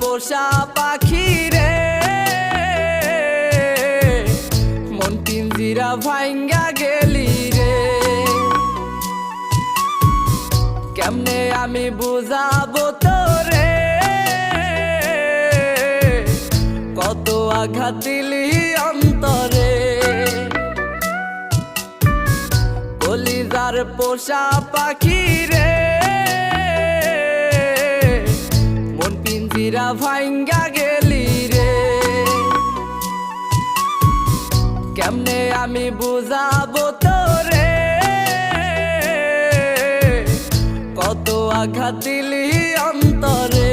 পোষা পাখি রে, মন পিঞ্জিরা ভাঙ্গা গেলি রে। কেমনে আমি বুঝাবো তোরে, কত আঘাত দিলি অন্তরে। কলিজার পোষা পাখি রে, মন পিঞ্জিরা ভাঙ্গা গেলি রে। কেমনে আমি বুঝাবো তোরে, কত আঘাত দিলি অন্তরে।